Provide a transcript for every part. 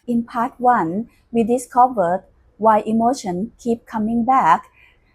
In part 1, we discovered why emotions keep coming back.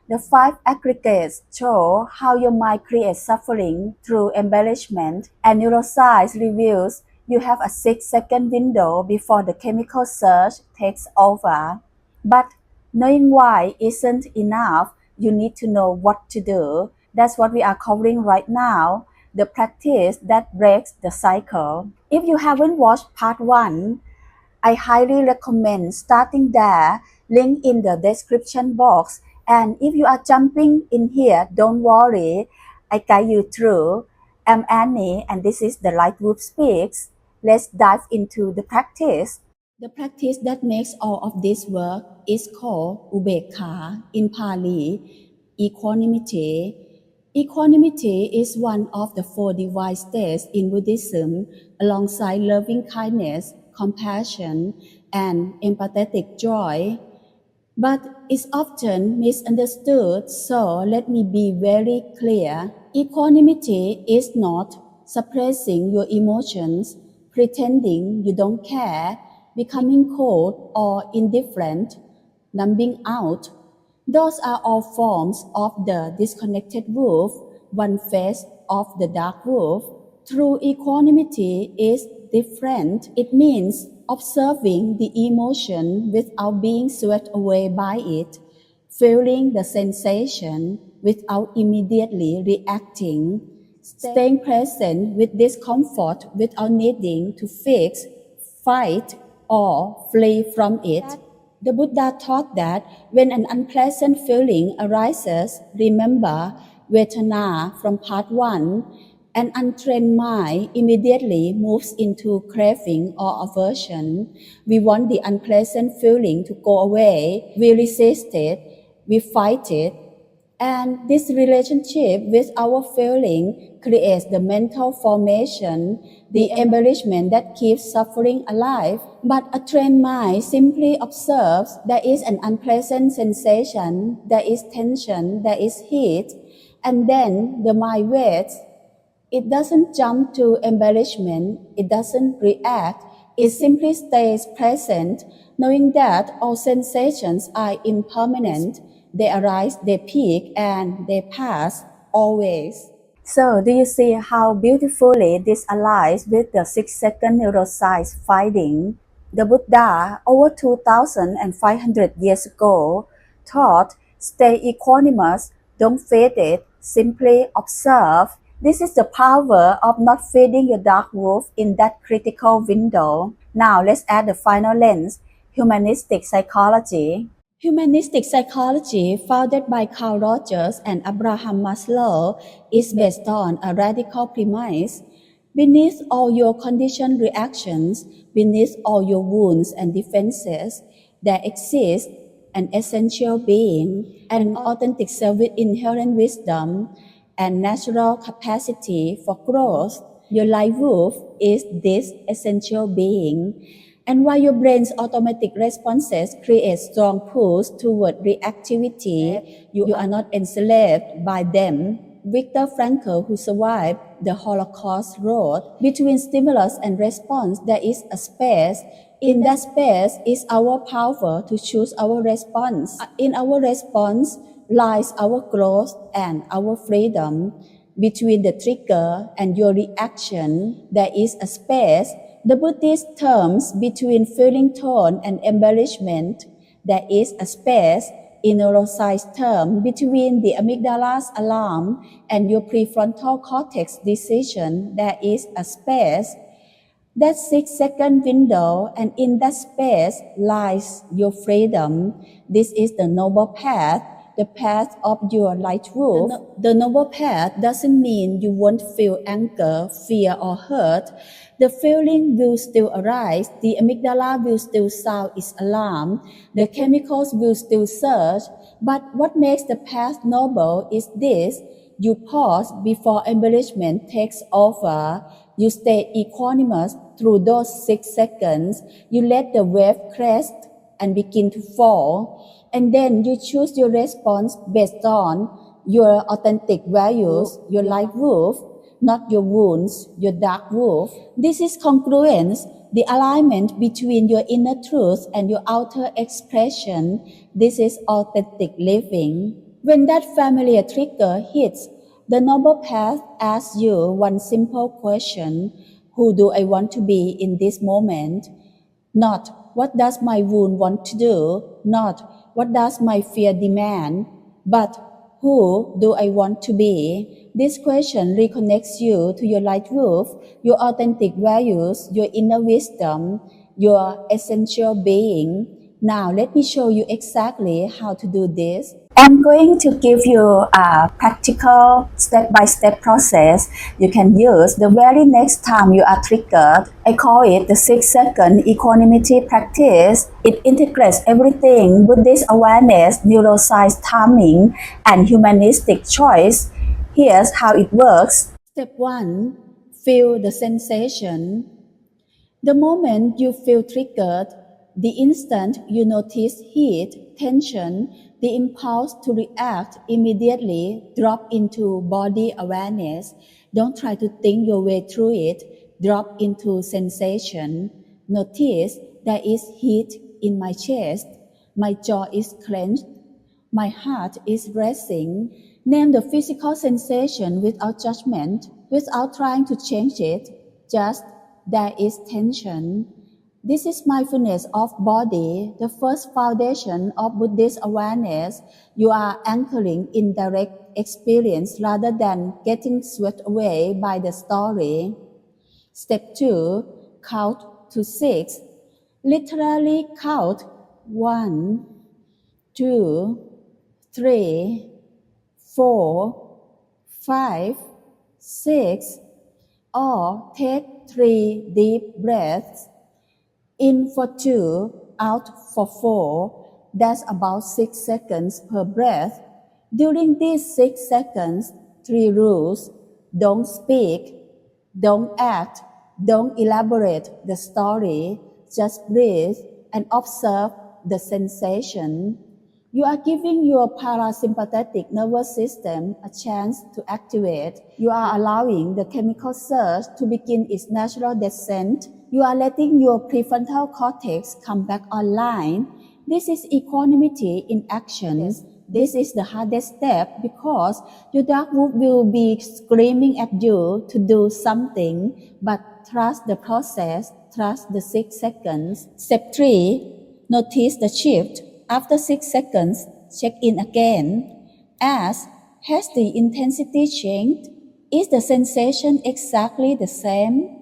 The 5 aggregates show how your mind creates suffering through embellishment, and neuroscience reveals you have a 6-second window before the chemical surge takes over. But knowing why isn't enough. You need to know what to do. That's what we are covering right now, the practice that breaks the cycle. If you haven't watched part 1, I highly recommend starting there, link in the description box. And if you are jumping in here, don't worry, I guide you through. I'm Annie and this is the Light Group Speaks. Let's dive into the practice. The practice that makes all of this work is called Upekkhā, in Pali, equanimity. Equanimity is one of the 4 divine states in Buddhism, alongside loving kindness, compassion, and empathetic joy. But it's often misunderstood, so let me be very clear. Equanimity is not suppressing your emotions, pretending you don't care, becoming cold or indifferent, numbing out. Those are all forms of the disconnected wolf, one face of the dark wolf. True equanimity is different. It means observing the emotion without being swept away by it, feeling the sensation without immediately reacting, staying present with discomfort without needing to fix, fight, or flee from it. The Buddha taught that when an unpleasant feeling arises, remember Vedana from part 1. An untrained mind immediately moves into craving or aversion. We want the unpleasant feeling to go away. We resist it. We fight it. And this relationship with our feeling creates the mental formation, the embellishment that keeps suffering alive. But a trained mind simply observes there is an unpleasant sensation, there is tension, there is heat, and then the mind waits. It doesn't jump to embellishment, it doesn't react, it simply stays present, knowing that all sensations are impermanent. They arise, they peak, and they pass, always. So, do you see how beautifully this aligns with the 6-second neuroscience finding? The Buddha, over 2,500 years ago, taught, stay equanimous, don't feed it, simply observe. This is the power of not feeding your dark wolf in that critical window. Now let's add the final lens, humanistic psychology. Humanistic psychology, founded by Carl Rogers and Abraham Maslow, is based on a radical premise. Beneath all your conditioned reactions, beneath all your wounds and defenses, there exists an essential being, an authentic self with inherent wisdom and natural capacity for growth. Your life wolf is this essential being. And while your brain's automatic responses create strong pulls toward reactivity, you are not enslaved by them. Viktor Frankl, who survived the Holocaust, wrote, between stimulus and response, there is a space. In that space is our power to choose our response. In our response lies our growth and our freedom. Between the trigger and your reaction, there is a space. The Buddhist terms between feeling tone and embellishment, there is a space. In neuroscience term, between the amygdala's alarm and your prefrontal cortex decision, there is a space. That 6-second window, and in that space lies your freedom. This is the noble path, the path of your light wolf. The noble path doesn't mean you won't feel anger, fear, or hurt. The feeling will still arise, the amygdala will still sound its alarm, the chemicals will still surge, but what makes the path noble is this: you pause before embellishment takes over. You stay equanimous through those 6 seconds. You let the wave crest and begin to fall. And then you choose your response based on your authentic values, your life wolf. not your wounds, your dark wolf. This is congruence, the alignment between your inner truth and your outer expression. This is authentic living. When that familiar trigger hits, the noble path asks you one simple question: who do I want to be in this moment? Not what does my wound want to do, not what does my fear demand, but who do I want to be? This question reconnects you to your light wolf, your authentic values, your inner wisdom, your essential being. Now let me show you exactly how to do this. I'm going to give you a practical step-by-step process you can use the very next time you are triggered. I call it the 6-second Equanimity Practice. It integrates everything: Buddhist awareness, neuroscience timing, and humanistic choice. Here's how it works. Step 1. Feel the sensation. The moment you feel triggered, the instant you notice heat, tension, the impulse to react immediately drop into body awareness. Don't try to think your way through it. Drop into sensation. Notice there is heat in my chest. My jaw is clenched. My heart is racing. Name the physical sensation without judgment, without trying to change it. Just there is tension. This is mindfulness of body, the first foundation of Buddhist awareness. You are anchoring in direct experience rather than getting swept away by the story. Step 2. Count to 6. Literally count 1, 2, 3, 4, 5, 6, or take 3 deep breaths. In for 2, out for 4. That's about 6 seconds per breath. During these 6 seconds, 3 rules: don't speak, don't act, don't elaborate the story, just breathe and observe the sensation. You are giving your parasympathetic nervous system a chance to activate. You are allowing the chemical surge to begin its natural descent. You are letting your prefrontal cortex come back online. This is equanimity in action. This is the hardest step because your dark wolf will be screaming at you to do something, but trust the process, trust the 6 seconds. Step 3. Notice the shift. After 6 seconds, check in again. Ask, has the intensity changed? Is the sensation exactly the same?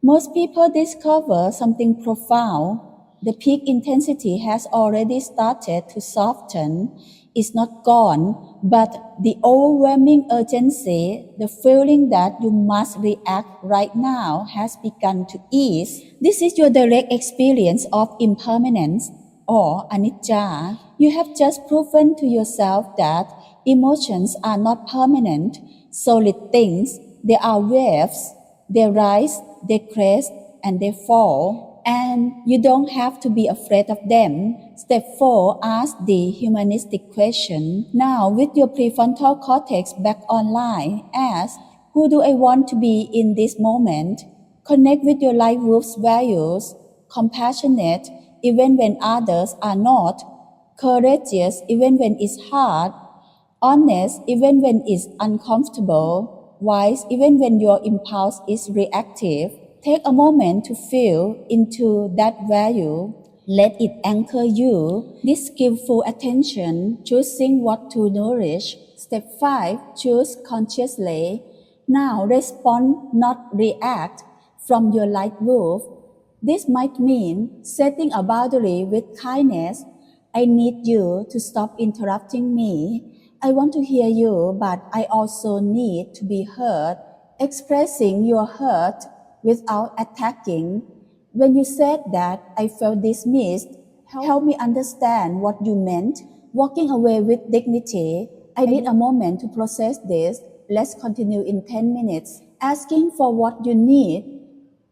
Most people discover something profound. The peak intensity has already started to soften. It's not gone, but the overwhelming urgency, the feeling that you must react right now, has begun to ease. This is your direct experience of impermanence, or anicca. You have just proven to yourself that emotions are not permanent, solid things. They are waves. They rise, they crest, and they fall. And you don't have to be afraid of them. Step 4 asks the humanistic question. Now, with your prefrontal cortex back online, ask, who do I want to be in this moment? Connect with your life wolf's values. Compassionate, even when others are not. Courageous, even when it's hard. Honest, even when it's uncomfortable. Wise, even when your impulse is reactive. Take a moment to feel into that value. Let it anchor you. This skillful attention, choosing what to nourish. Step 5. Choose consciously. Now respond, not react, from your light wolf. This might mean setting a boundary with kindness. I need you to stop interrupting me. I want to hear you, but I also need to be heard. Expressing your hurt without attacking. When you said that, I felt dismissed. Help me understand what you meant. Walking away with dignity. I need a moment to process this. Let's continue in 10 minutes. Asking for what you need.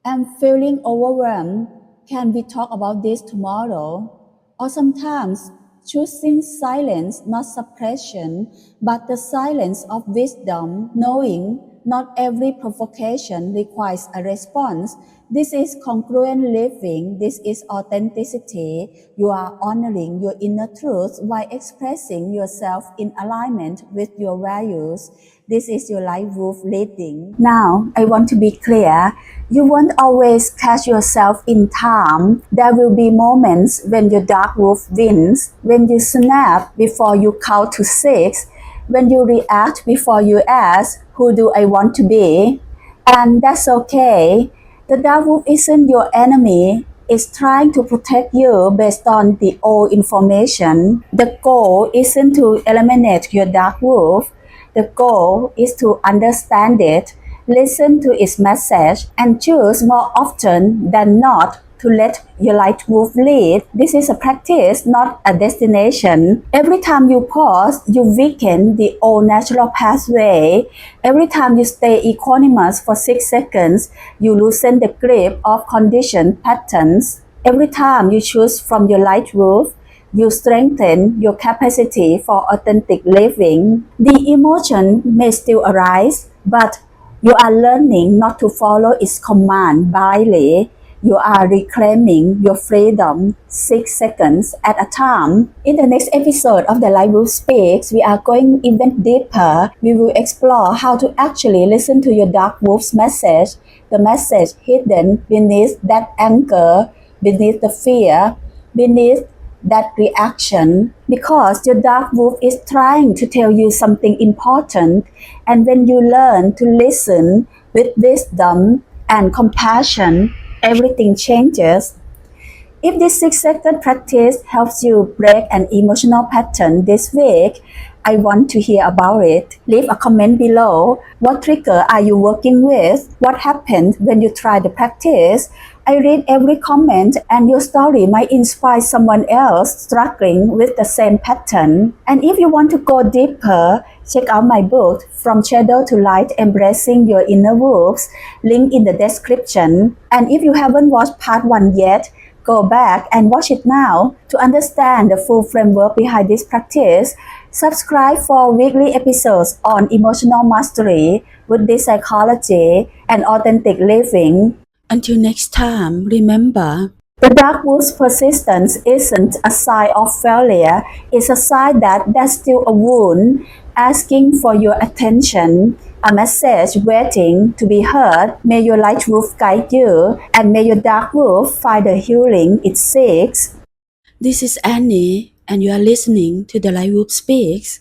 I'm feeling overwhelmed. Can we talk about this tomorrow? Or sometimes choosing silence, not suppression, but the silence of wisdom, knowing Not every provocation requires a response. This is congruent living. This is authenticity. You are honoring your inner truth while expressing yourself in alignment with your values. This is your life wolf leading. Now, I want to be clear. You won't always catch yourself in time. There will be moments when your dark wolf wins, when you snap before you count to 6, when you react before you ask, who do I want to be? And that's okay. The dark wolf isn't your enemy. It's trying to protect you based on the old information. The goal isn't to eliminate your dark wolf. The goal is to understand it, listen to its message, and choose more often than not to let your light wolf lead. This is a practice, not a destination. Every time you pause, you weaken the old natural pathway. Every time you stay equanimous for 6 seconds, you loosen the grip of conditioned patterns. Every time you choose from your light wolf, you strengthen your capacity for authentic living. The emotion may still arise, but you are learning not to follow its command blindly. You are reclaiming your freedom 6 seconds at a time. In the next episode of The Light Wolf Speaks, we are going even deeper. We will explore how to actually listen to your dark wolf's message, the message hidden beneath that anger, beneath the fear, beneath that reaction, because your dark wolf is trying to tell you something important. And when you learn to listen with wisdom and compassion, everything changes. If this 6-second practice helps you break an emotional pattern this week, I want to hear about it. Leave a comment below. What trigger are you working with? What happened when you tried the practice? I read every comment, and your story might inspire someone else struggling with the same pattern. And if you want to go deeper, check out my book, From Shadow to Light, Embracing Your Inner Wolves, link in the description. And if you haven't watched part 1 yet, go back and watch it now to understand the full framework behind this practice. Subscribe for weekly episodes on emotional mastery, Buddhist psychology, and authentic living. Until next time, remember, the dark wolf's persistence isn't a sign of failure. It's a sign that there's still a wound asking for your attention, a message waiting to be heard. May your light wolf guide you, and may your dark wolf find the healing it seeks. This is Annie, and you are listening to The Light Wolf Speaks.